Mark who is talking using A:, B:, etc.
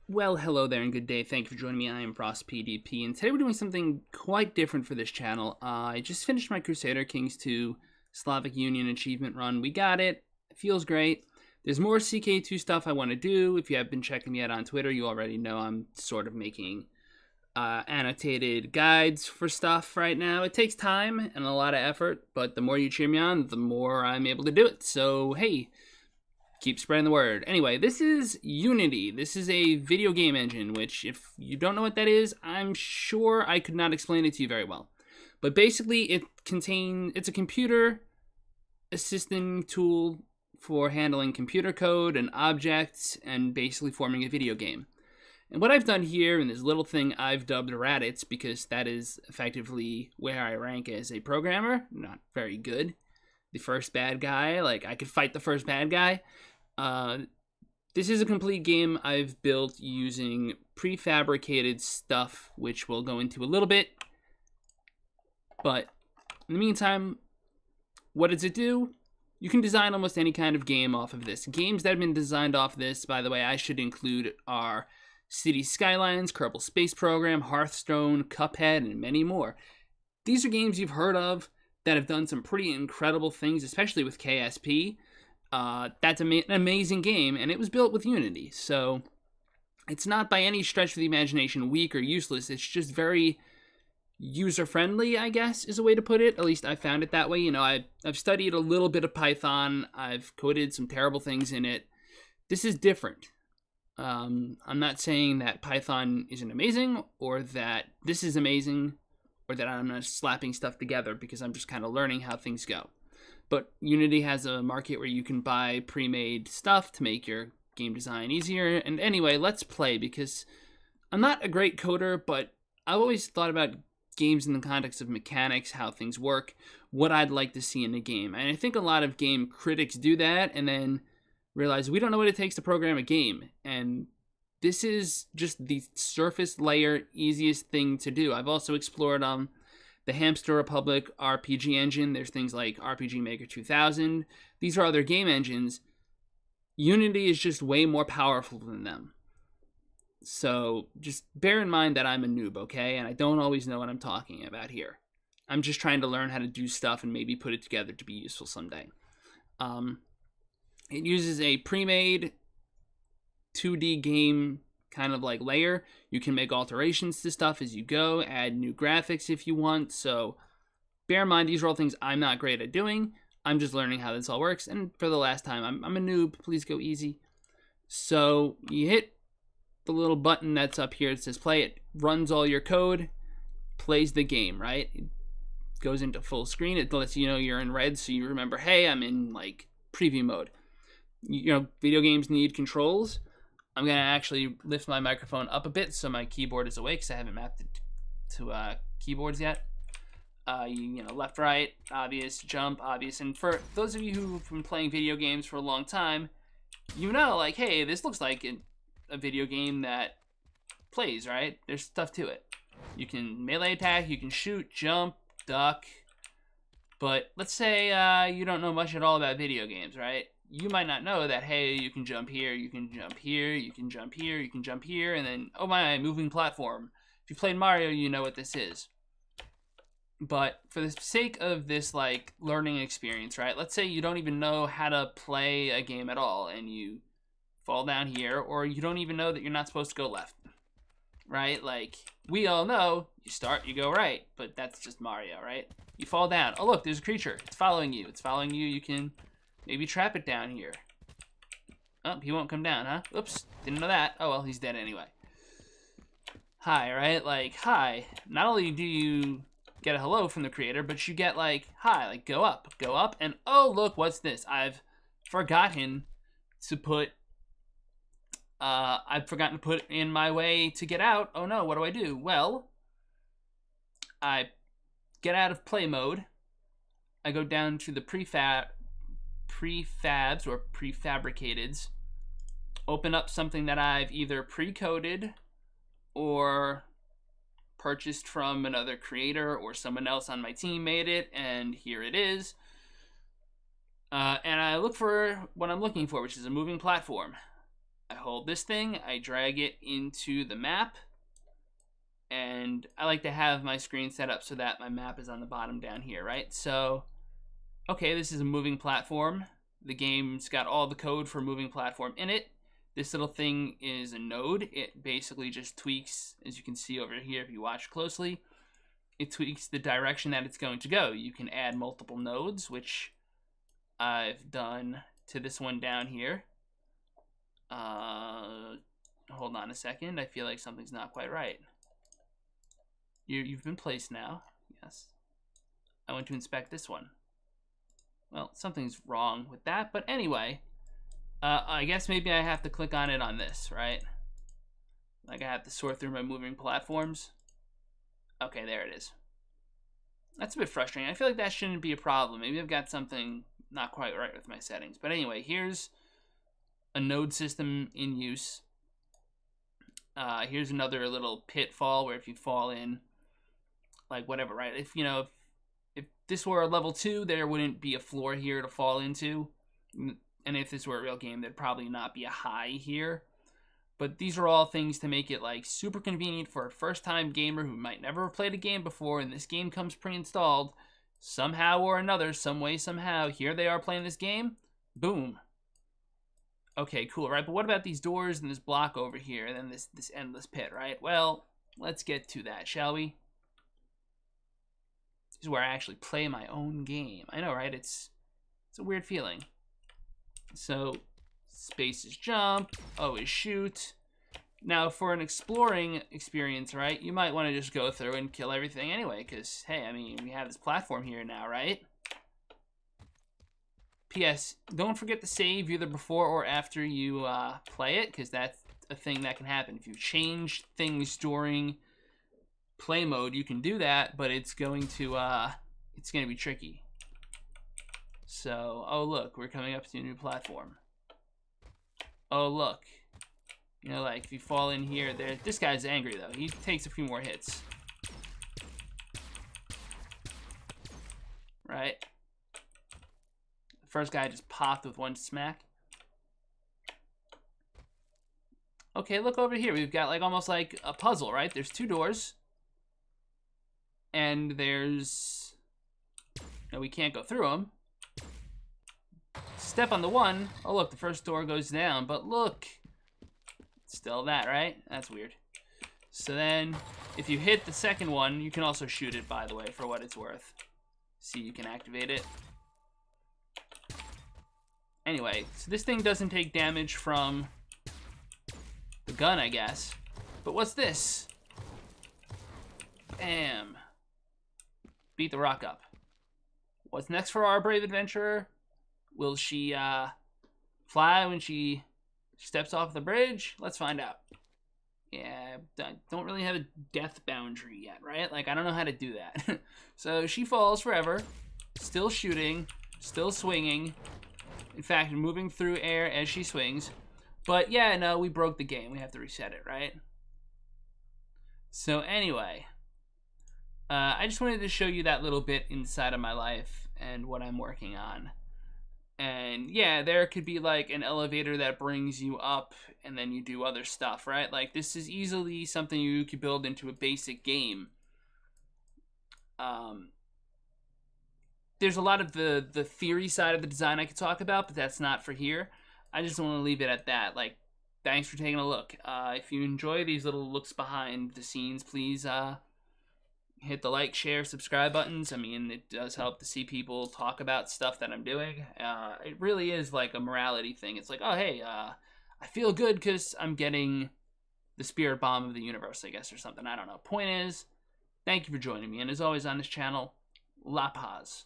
A: Well, hello there and good day. Thank you for joining me. I am FrostPDP, and today we're doing something quite different for this channel. I just finished my Crusader Kings 2 Slavic Union achievement run. We got it. It feels great. There's more CK2 stuff I want to do. If you have been checking me out on Twitter, you already know I'm sort of making annotated guides for stuff right now. It takes time and a lot of effort, but the more you cheer me on, the more I'm able to do it. So, hey, keep spreading the word. Anyway, this is Unity. This is a video game engine, which if you don't know what that is, I'm sure I could not explain it to you very well. But basically, it's a computer assistant tool for handling computer code and objects and basically forming a video game. And what I've done here in this little thing I've dubbed Raditz, because that is effectively where I rank as a programmer. Not very good. The first bad guy, like I could fight the first bad guy. This is a complete game I've built using prefabricated stuff, which we'll go into a little bit. But in the meantime, what does it do? You can design almost any kind of game off of this. Games that have been designed off this, by the way, I should include are City Skylines, Kerbal Space Program, Hearthstone, Cuphead, and many more. These are games you've heard of that have done some pretty incredible things, especially with KSP. That's an amazing game, and it was built with Unity, so it's not by any stretch of the imagination weak or useless. It's just very user-friendly, I guess, is a way to put it. At least I found it that way. You know, I've studied a little bit of Python. I've coded some terrible things in it. This is different. I'm not saying that Python isn't amazing, or that this is amazing, or that I'm not slapping stuff together, because I'm just kind of learning how things go. But Unity has a market where you can buy pre-made stuff to make your game design easier. And anyway, let's play, because I'm not a great coder, but I've always thought about games in the context of mechanics, how things work, what I'd like to see in a game. And I think a lot of game critics do that and then realize we don't know what it takes to program a game. And this is just the surface layer easiest thing to do. I've also explored the Hamster Republic RPG engine. There's things like RPG Maker 2000. These are other game engines. Unity is just way more powerful than them. So just bear in mind that I'm a noob, okay? And I don't always know what I'm talking about here. I'm just trying to learn how to do stuff and maybe put it together to be useful someday. It uses a pre-made 2D game kind of like layer. You can make alterations to stuff as you go, add new graphics if you want. So bear in mind, these are all things I'm not great at doing. I'm just learning how this all works. And for the last time, I'm a noob. Please go easy. So you hit the little button that's up here that says play. It runs all your code, plays the game, right? It goes into full screen. It lets you know you're in red, so you remember, hey, I'm in like preview mode. You know, video games need controls. I'm going to actually lift my microphone up a bit so my keyboard is awake, because I haven't mapped it to keyboards yet. You know, left, right, obvious, jump, obvious. And for those of you who've been playing video games for a long time, you know, like, hey, this looks like a video game that plays, right? There's stuff to it. You can melee attack, you can shoot, jump, duck. But let's say you don't know much at all about video games, right? You might not know that, hey, you can jump here, you can jump here, you can jump here, you can jump here, and then, oh my, moving platform. If you played Mario, you know what this is. But for the sake of this, like, learning experience, right? Let's say you don't even know how to play a game at all, and you fall down here, or you don't even know that you're not supposed to go left, right? Like, we all know, you start, you go right, but that's just Mario, right? You fall down. Oh, look, there's a creature. It's following you. It's following you. You can maybe trap it down here. Oh, he won't come down, huh? Oops, didn't know that. Oh, well, he's dead anyway. Hi, right? Like, hi. Not only do you get a hello from the creator, but you get, like, hi, like, go up, and oh, look, what's this? I've forgotten to put in my way to get out. Oh no, what do I do? Well, I get out of play mode. I go down to the prefabs or prefabricateds, open up something that I've either pre-coded or purchased from another creator, or someone else on my team made it, and here it is. And I look for what I'm looking for, which is a moving platform. I hold this thing, I drag it into the map, and I like to have my screen set up so that my map is on the bottom down here, right? So, okay, this is a moving platform. The game's got all the code for moving platform in it. This little thing is a node. It basically just tweaks, as you can see over here if you watch closely, it tweaks the direction that it's going to go. You can add multiple nodes, which I've done to this one down here. Hold on a second. I feel like something's not quite right. You've been placed now. Yes. I want to inspect this one. Well, something's wrong with that. But anyway, I guess maybe I have to click on it on this, right? Like I have to sort through my moving platforms. Okay, there it is. That's a bit frustrating. I feel like that shouldn't be a problem. Maybe I've got something not quite right with my settings. But anyway, here's a node system in use. Here's another little pitfall where if you fall in, like whatever, right? If you know, if this were a level 2, there wouldn't be a floor here to fall into. And if this were a real game, there'd probably not be a high here. But these are all things to make it like super convenient for a first-time gamer who might never have played a game before, and this game comes pre-installed. Somehow or another, some way, somehow, here they are playing this game. Boom. Okay, cool, right? But what about these doors and this block over here, and then this endless pit, right? Well, let's get to that, shall we? This is where I actually play my own game. I know, right? It's a weird feeling. So, space is jump, O is shoot. Now, for an exploring experience, right, you might want to just go through and kill everything anyway, because, hey, I mean, we have this platform here now, right? P.S. Don't forget to save either before or after you play it, because that's a thing that can happen. If you change things during play mode, you can do that, but it's going to be tricky. So, oh look, we're coming up to a new platform. Oh look, you know, like if you fall in here, this guy's angry though. He takes a few more hits, right? The first guy just popped with one smack. Okay, look over here. We've got like almost like a puzzle, right? There's 2 doors, and there's no, we can't go through them. Step on the one. Oh look, the first door goes down, but look, still that, right? That's weird. So then, if you hit the second one, you can also shoot it, by the way, for what it's worth. See, you can activate it. Anyway, so this thing doesn't take damage from the gun, I guess. But what's this? Bam. Beat the rock up. What's next for our brave adventurer? Will she fly when she steps off the bridge? Let's find out. Yeah, I don't really have a death boundary yet, right? Like, I don't know how to do that. So she falls forever, still shooting, still swinging. In fact, moving through air as she swings. But yeah, no, we broke the game. We have to reset it, right? So anyway, I just wanted to show you that little bit inside of my life and what I'm working on. And yeah, there could be like an elevator that brings you up and then you do other stuff, right? Like this is easily something you could build into a basic game. There's a lot of the theory side of the design I could talk about, but that's not for here. I just want to leave it at that. Like, thanks for taking a look. If you enjoy these little looks behind the scenes, please hit the like, share, subscribe buttons. I mean, it does help to see people talk about stuff that I'm doing. It really is like a morality thing. It's like, oh, hey, I feel good because I'm getting the spirit bomb of the universe, I guess, or something. I don't know. Point is, thank you for joining me. And as always on this channel, La Paz.